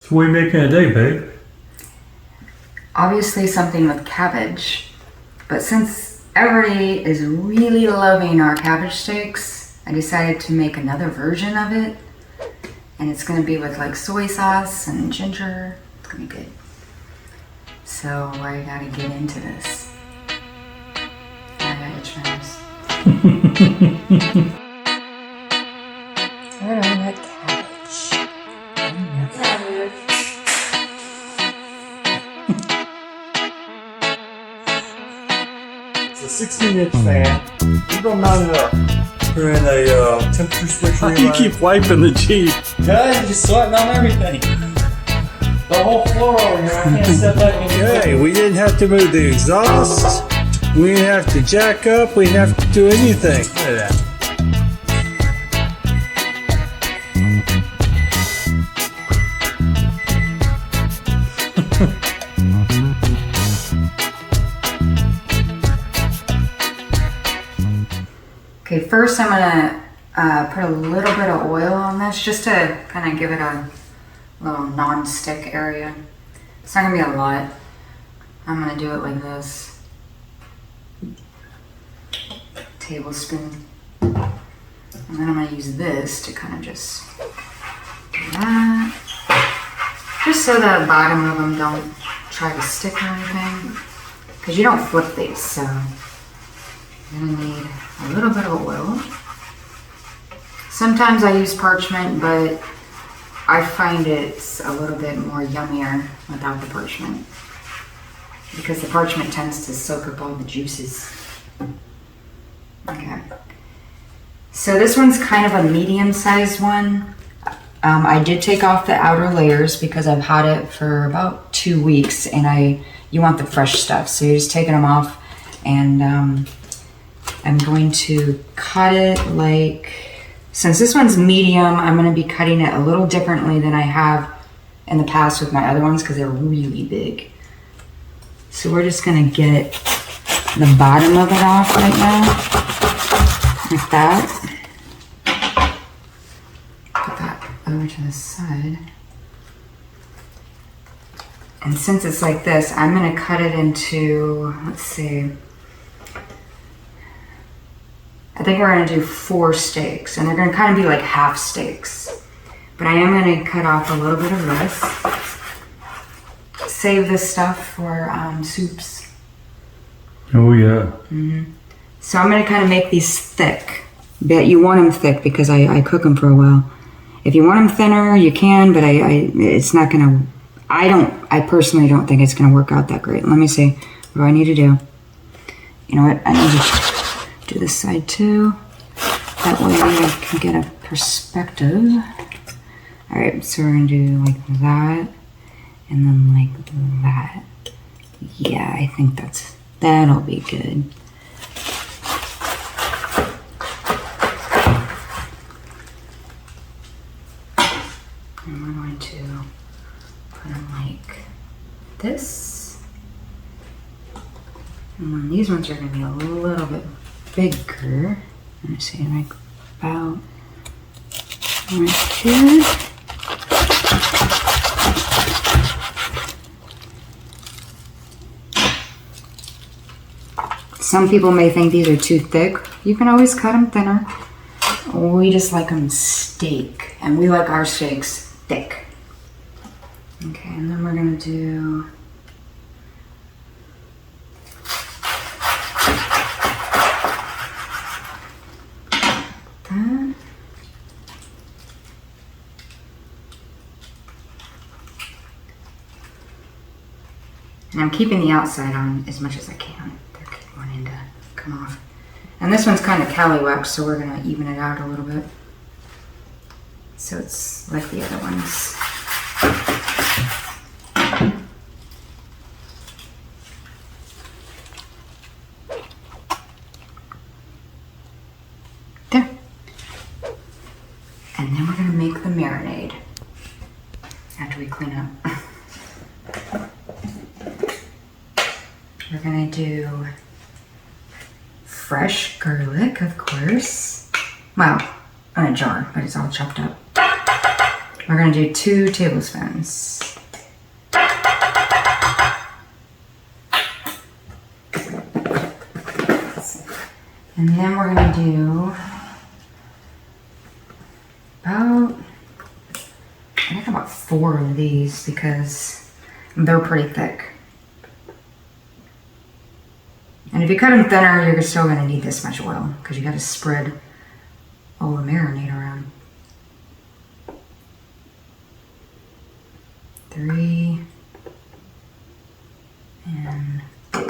So what are you making today, babe? Obviously something with cabbage, but since everybody is really loving our cabbage steaks, I decided to make another version of it, and it's going to be with like soy sauce and ginger. It's going to be good. So I got to get into this. I got to try this. Where do I like cabbage? Cabbage. It's a 16-inch fan. You don't mount it up. We're in a temperature switch. How do you keep wiping the Jeep? Yeah, you're just sweating on everything. The whole floor over here. I can't step back and Okay, we didn't have to move the exhaust. We didn't have to jack up. We didn't have to do anything. Look at that. Okay, first I'm gonna put a little bit of oil on this just to kind of give it a little non-stick area. It's not gonna be a lot. I'm gonna do it like this. Tablespoon. And then I'm gonna use this to kind of just do that. Just so the bottom of them don't try to stick or anything. Because you don't flip these, so you're gonna need a little bit of oil. Sometimes I use parchment, but I find it's a little bit more yummier without the parchment, because the parchment tends to soak up all the juices. Okay. So this one's kind of a medium-sized one. I did take off the outer layers because I've had it for about 2 weeks, and you want the fresh stuff, so you're just taking them off, and I'm going to cut it like, since this one's medium, I'm going to be cutting it a little differently than I have in the past with my other ones because they're really big. So we're just going to get the bottom of it off right now, like that. Put that over to the side. And since it's like this, I'm going to cut it into, let's see, I think we're gonna do 4 steaks, and they're gonna kind of be like half steaks. But I am gonna cut off a little bit of this. Save this stuff for soups. Oh yeah. Mm-hmm. So I'm gonna kind of make these thick. But you want them thick because I cook them for a while. If you want them thinner, you can, but it's not gonna. I personally don't think it's gonna work out that great. Let me see. What do I need to do? You know what? I need to do this side too. That way I can get a perspective. All right, so we're gonna do like that, and then like that. Yeah, I think that'll be good. And we're going to put them like this. And then these ones are gonna be a little bit bigger. Let me see, like about right here. Some people may think these are too thick. You can always cut them thinner. We just like them steak, and we like our steaks thick. Okay, and then we're gonna do that. And I'm keeping the outside on as much as I can. They're wanting to come off. And this one's kind of callywhacked, so we're gonna even it out a little bit. So it's like the other ones. There. And then we're gonna make the marinade after we clean up. We're gonna do fresh garlic, of course. Well, in a jar, but it's all chopped up. We're gonna do 2 tablespoons. And then we're gonna do about 4 of these because they're pretty thick. And if you cut them thinner, you're still gonna need this much oil because you gotta spread all the marinade around. 3 and 4.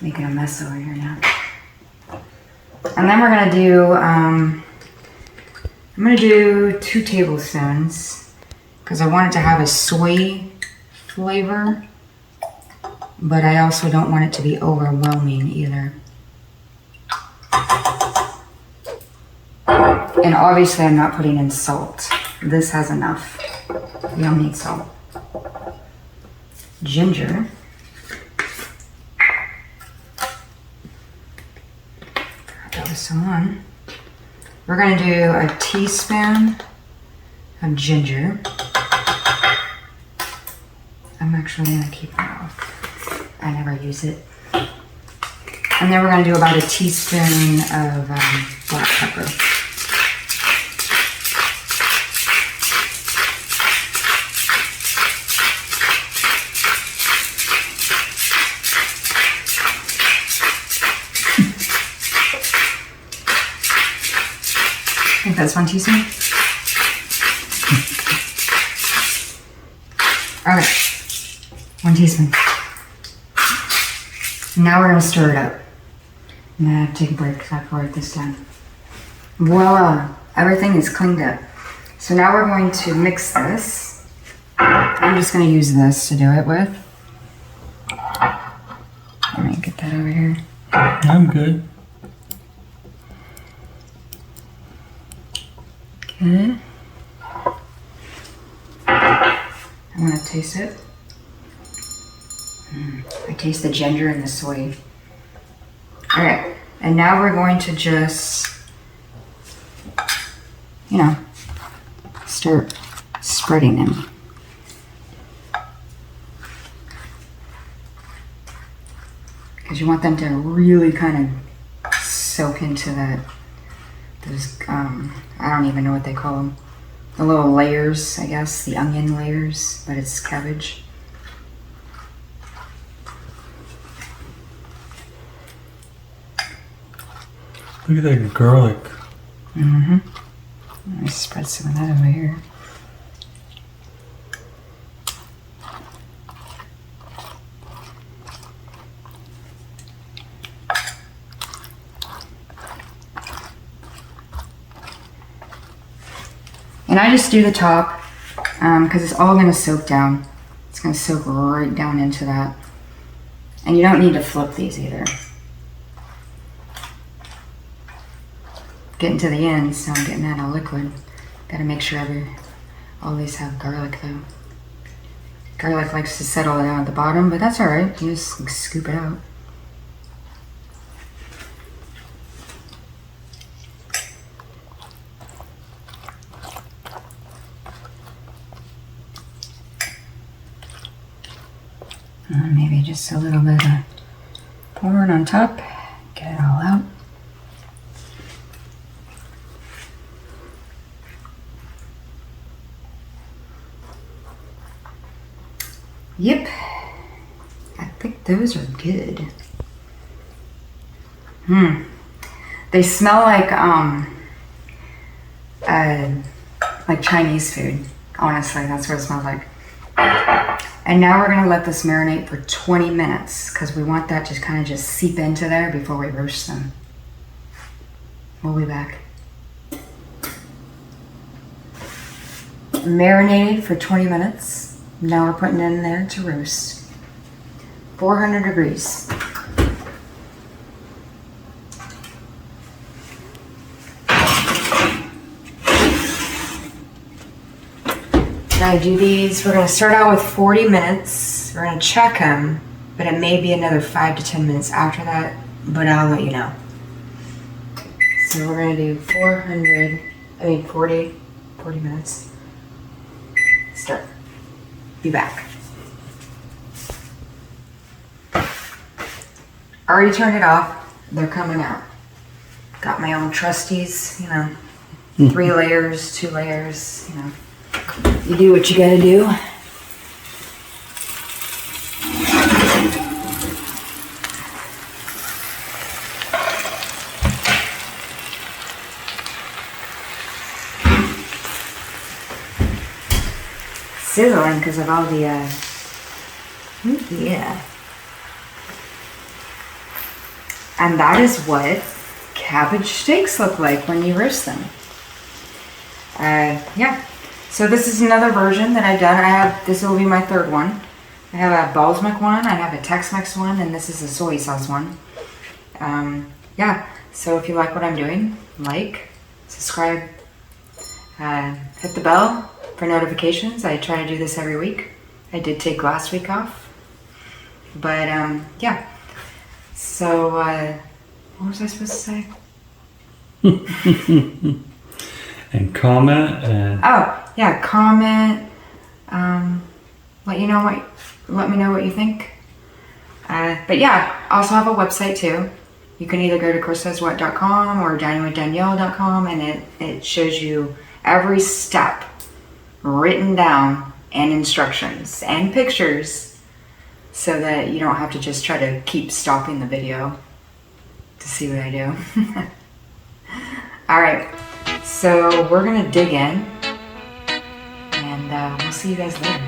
Making a mess over here now. And then we're gonna do, I'm gonna do 2 tablespoons because I want it to have a soy flavor, but I also don't want it to be overwhelming either. And obviously I'm not putting in salt. This has enough. You don't need salt. Ginger. Throw this on. We're gonna do a teaspoon of ginger. I'm actually gonna keep that off. I never use it. And then we're gonna do about a teaspoon of black pepper. I think that's 1 teaspoon. Okay, 1 teaspoon. Now we're gonna stir it up. I'm gonna have to take a break because I have to write this down. Voila, everything is cleaned up. So now we're going to mix this. I'm just gonna use this to do it with. Let me get that over here. I'm good. Okay. I'm gonna taste it. I taste the ginger and the soy. All right, and now we're going to just, start spreading them. Because you want them to really kind of soak into those, I don't even know what they call them. The little layers, I guess, the onion layers, but it's cabbage. Look at that garlic. Mm-hmm. Let me spread some of that over here. And I just do the top because it's all going to soak down. It's going to soak right down into that. And you don't need to flip these either. Getting to the end, so I'm getting out of liquid. Got to make sure all these have garlic though. Garlic likes to settle down at the bottom, but that's all right. You just scoop it out. And maybe just a little bit of pouring on top. Get it all out. Yep, I think those are good. They smell like Chinese food. Honestly, that's what it smells like. And now we're gonna let this marinate for 20 minutes because we want that to kind of just seep into there before we roast them. We'll be back. Marinated for 20 minutes. Now we're putting it in there to roast. 400 degrees. Now do these, we're gonna start out with 40 minutes. We're gonna check them, but it may be another 5 to 10 minutes after that, but I'll let you know. So we're gonna do 40 minutes. Start. Be back. Already turned it off. They're coming out. Got my own trusties, 3 layers, 2 layers, You do what you gotta do. Sizzling because of all the, yeah. And that is what cabbage steaks look like when you roast them. Yeah. So this is another version that I've done. This will be my 3rd one. I have a Balsamic one, I have a Tex-Mex one, and this is a soy sauce one. Yeah. So if you like what I'm doing, like, subscribe, hit the bell for notifications. I try to do this every week. I did take last week off. But, yeah. So, what was I supposed to say? And comment and Oh, yeah, comment. Let me know what you think. But yeah, also have a website too. You can either go to chrissayswhat.com or diningwithdanielle.com, and it shows you every step written down and instructions and pictures, so that you don't have to just try to keep stopping the video to see what I do. All right, so we're gonna dig in, and we'll see you guys later.